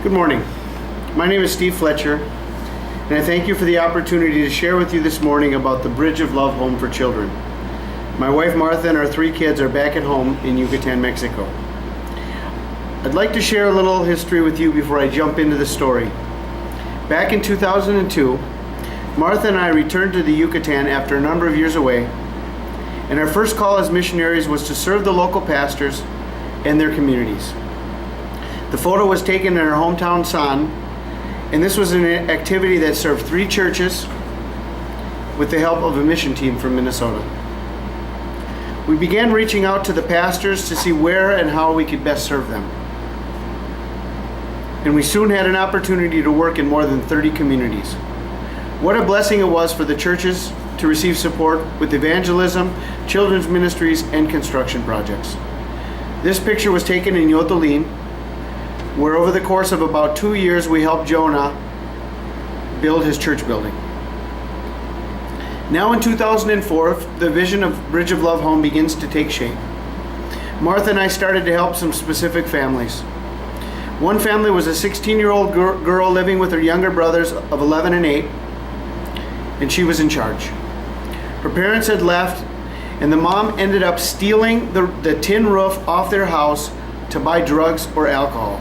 Good morning. My name is Steve Fletcher, and I thank you for the opportunity to share with you this morning about the Bridge of Love Home for Children. My wife Martha and our 3 kids are back at home in Yucatan, Mexico. I'd like to share a little history with you before I jump into the story. Back in 2002, Martha and I returned to the Yucatan after a number of years away, and our first call as missionaries was to serve the local pastors and their communities. The photo was taken in our hometown, San, and this was an activity that served 3 churches with the help of a mission team from Minnesota. We began reaching out to the pastors to see where and how we could best serve them. And we soon had an opportunity to work in more than 30 communities. What a blessing it was for the churches to receive support with evangelism, children's ministries, and construction projects. This picture was taken in Yotolin, where over the course of about 2 years we helped Jonah build his church building. Now in 2004, the vision of Bridge of Love Home begins to take shape. Martha and I started to help some specific families. One family was a 16-year-old girl living with her younger brothers of 11 and 8, and she was in charge. Her parents had left, and the mom ended up stealing the tin roof off their house to buy drugs or alcohol.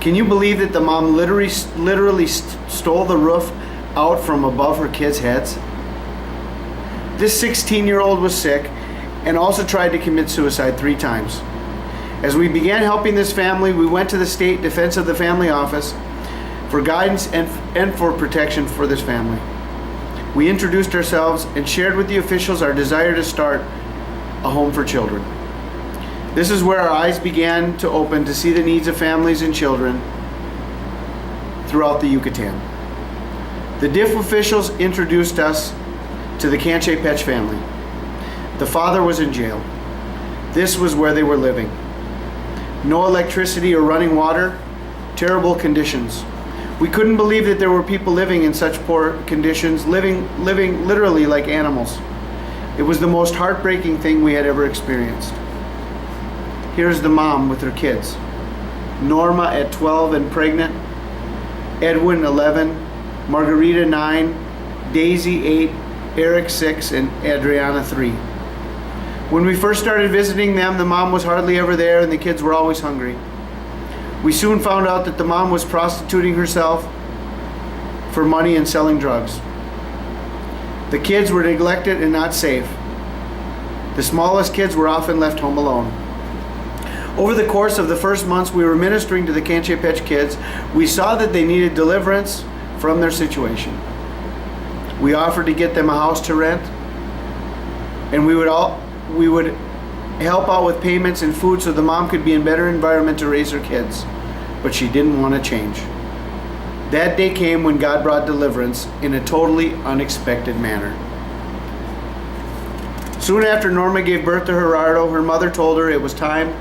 Can you believe that the mom literally stole the roof out from above her kids' heads? This 16-year-old was sick and also tried to commit suicide 3 times. As we began helping this family, we went to the State Defense of the Family Office for guidance and for protection for this family. We introduced ourselves and shared with the officials our desire to start a home for children. This is where our eyes began to open to see the needs of families and children throughout the Yucatan. The DIF officials introduced us to the Canche Pech family. The father was in jail. This was where they were living. No electricity or running water, terrible conditions. We couldn't believe that there were people living in such poor conditions, living literally like animals. It was the most heartbreaking thing we had ever experienced. Here's the mom with her kids. Norma at 12 and pregnant, Edwin 11, Margarita 9, Daisy 8, Eric 6, and Adriana 3. When we first started visiting them, the mom was hardly ever there and the kids were always hungry. We soon found out that the mom was prostituting herself for money and selling drugs. The kids were neglected and not safe. The smallest kids were often left home alone. Over the course of the first months we were ministering to the Canche Pech kids, we saw that they needed deliverance from their situation. We offered to get them a house to rent, and we would help out with payments and food so the mom could be in better environment to raise her kids. But she didn't want to change. That day came when God brought deliverance in a totally unexpected manner. Soon after Norma gave birth to Gerardo, her mother told her it was time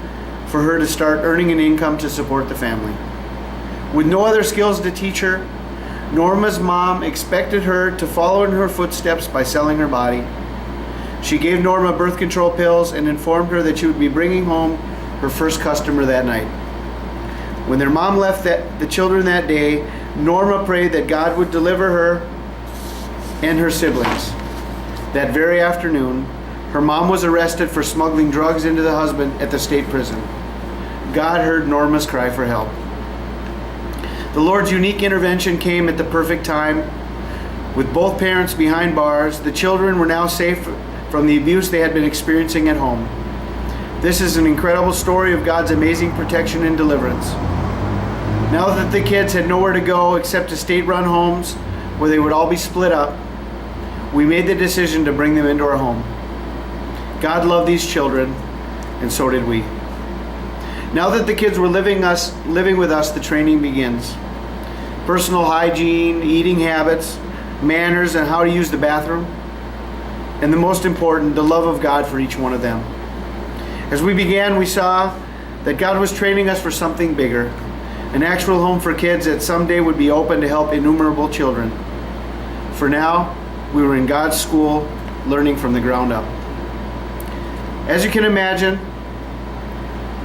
for her to start earning an income to support the family. With no other skills to teach her, Norma's mom expected her to follow in her footsteps by selling her body. She gave Norma birth control pills and informed her that she would be bringing home her first customer that night. When their mom left the children that day, Norma prayed that God would deliver her and her siblings. That very afternoon, her mom was arrested for smuggling drugs into the husband at the state prison. God heard Norma's cry for help. The Lord's unique intervention came at the perfect time. With both parents behind bars, the children were now safe from the abuse they had been experiencing at home. This is an incredible story of God's amazing protection and deliverance. Now that the kids had nowhere to go except to state-run homes where they would all be split up, we made the decision to bring them into our home. God loved these children, and so did we. Now that the kids were living with us, the training begins. Personal hygiene, eating habits, manners, and how to use the bathroom. And the most important, the love of God for each one of them. As we began, we saw that God was training us for something bigger, an actual home for kids that someday would be open to help innumerable children. For now, we were in God's school, learning from the ground up. As you can imagine,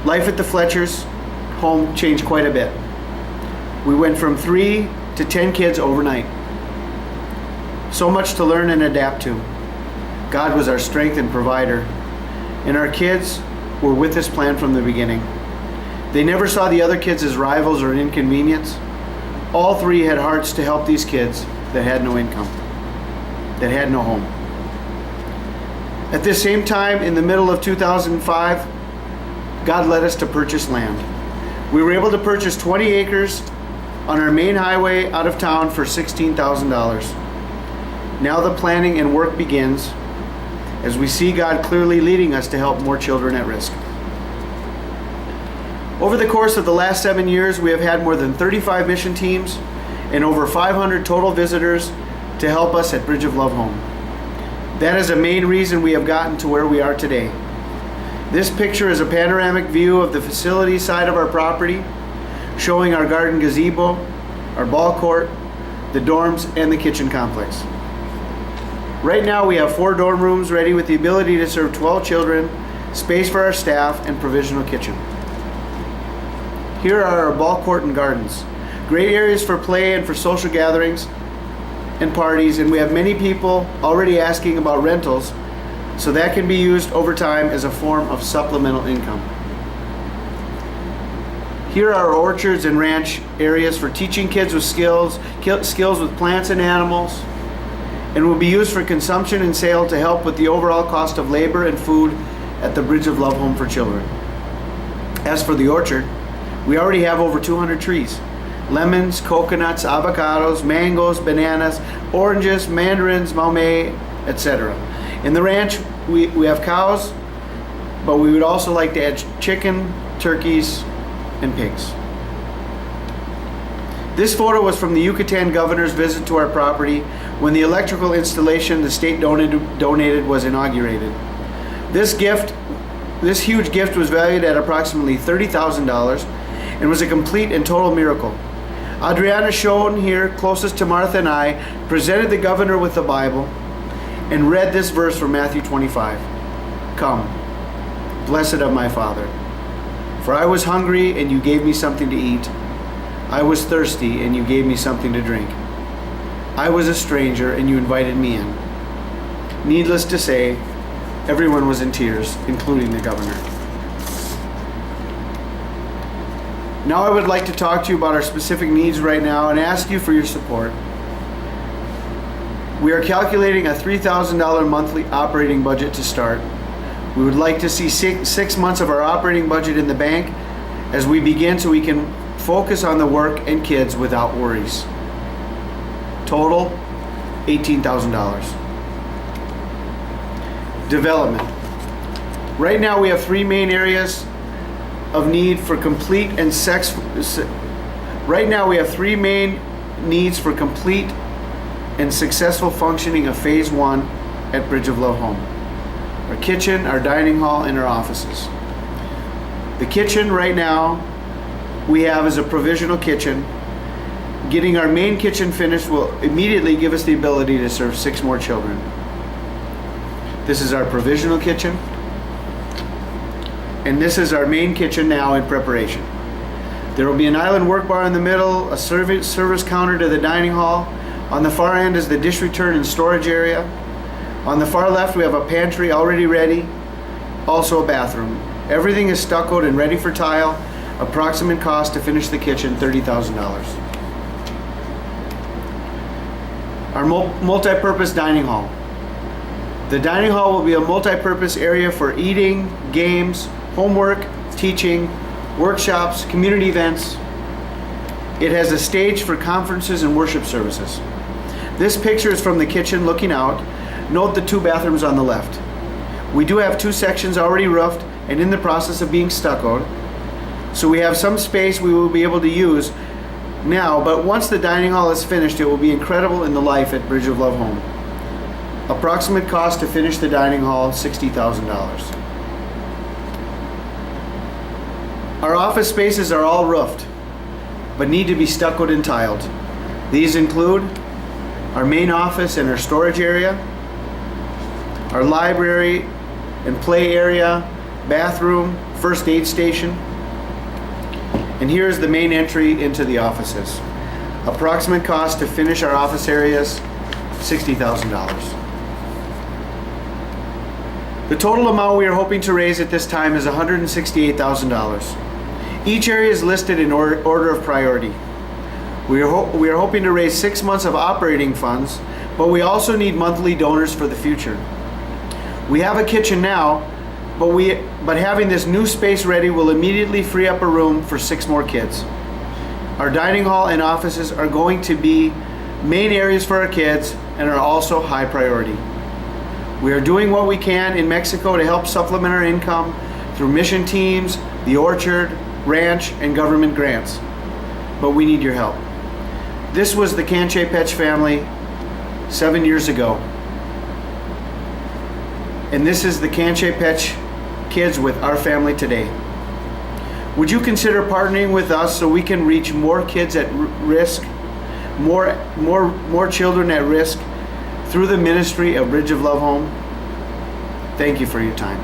life at the Fletchers' home changed quite a bit. We went from 3 to 10 kids overnight. So much to learn and adapt to. God was our strength and provider, and our kids were with this plan from the beginning. They never saw the other kids as rivals or an inconvenience. All 3 had hearts to help these kids that had no income, that had no home. At this same time, in the middle of 2005, God led us to purchase land. We were able to purchase 20 acres on our main highway out of town for $16,000. Now the planning and work begins as we see God clearly leading us to help more children at risk. Over the course of the last 7 years, we have had more than 35 mission teams and over 500 total visitors to help us at Bridge of Love Home. That is a main reason we have gotten to where we are today. This picture is a panoramic view of the facility side of our property, showing our garden gazebo, our ball court, the dorms, and the kitchen complex. Right now we have 4 dorm rooms ready with the ability to serve 12 children, space for our staff, and provisional kitchen. Here are our ball court and gardens. Great areas for play and for social gatherings and parties, and we have many people already asking about rentals, so that can be used over time as a form of supplemental income. Here are our orchards and ranch areas for teaching kids with skills with plants and animals, and will be used for consumption and sale to help with the overall cost of labor and food at the Bridge of Love Home for Children. As for the orchard, we already have over 200 trees. Lemons, coconuts, avocados, mangoes, bananas, oranges, mandarins, maumee, etc. In the ranch, we have cows, but we would also like to add chicken, turkeys, and pigs. This photo was from the Yucatan governor's visit to our property when the electrical installation the state donated was inaugurated. This huge gift was valued at approximately $30,000 and was a complete and total miracle. Adriana, shown here closest to Martha and I, presented the governor with the Bible and read this verse from Matthew 25. Come, blessed of my Father, for I was hungry and you gave me something to eat. I was thirsty and you gave me something to drink. I was a stranger and you invited me in. Needless to say, everyone was in tears, including the governor. Now I would like to talk to you about our specific needs right now and ask you for your support. We are calculating a $3,000 monthly operating budget to start. We would like to see 6 months of our operating budget in the bank as we begin, so we can focus on the work and kids without worries. Total, $18,000. Development. Right now we have 3 main areas of need for complete and successful functioning of Phase 1 at Bridge of Love Home. Our kitchen, our dining hall, and our offices. The kitchen right now we have is a provisional kitchen. Getting our main kitchen finished will immediately give us the ability to serve 6 more children. This is our provisional kitchen, and this is our main kitchen now in preparation. There will be an island work bar in the middle, a service counter to the dining hall. On the far end is the dish return and storage area. On the far left we have a pantry already ready, also a bathroom. Everything is stuccoed and ready for tile. Approximate cost to finish the kitchen, $30,000. Our multi-purpose dining hall. The dining hall will be a multi-purpose area for eating, games, homework, teaching, workshops, community events. It has a stage for conferences and worship services. This picture is from the kitchen looking out. Note the 2 bathrooms on the left. We do have 2 sections already roofed and in the process of being stuccoed, so we have some space we will be able to use now, but once the dining hall is finished, it will be incredible in the life at Bridge of Love Home. Approximate cost to finish the dining hall, $60,000. Our office spaces are all roofed, but need to be stuccoed and tiled. These include our main office and our storage area, our library and play area, bathroom, first aid station, And here is the main entry into the offices. Approximate cost to finish our office areas, $60,000. The total amount we are hoping to raise at this time is $168,000. Each area is listed in order of priority. We are hoping to raise 6 months of operating funds, but we also need monthly donors for the future. We have a kitchen now, but having this new space ready will immediately free up a room for 6 more kids. Our dining hall and offices are going to be main areas for our kids and are also high priority. We are doing what we can in Mexico to help supplement our income through mission teams, the orchard, ranch, and government grants. But we need your help. This was the Canche Petch family 7 years ago. And this is the Canche Petch kids with our family today. Would you consider partnering with us so we can reach more kids at risk, more children at risk through the ministry of Bridge of Love Home? Thank you for your time.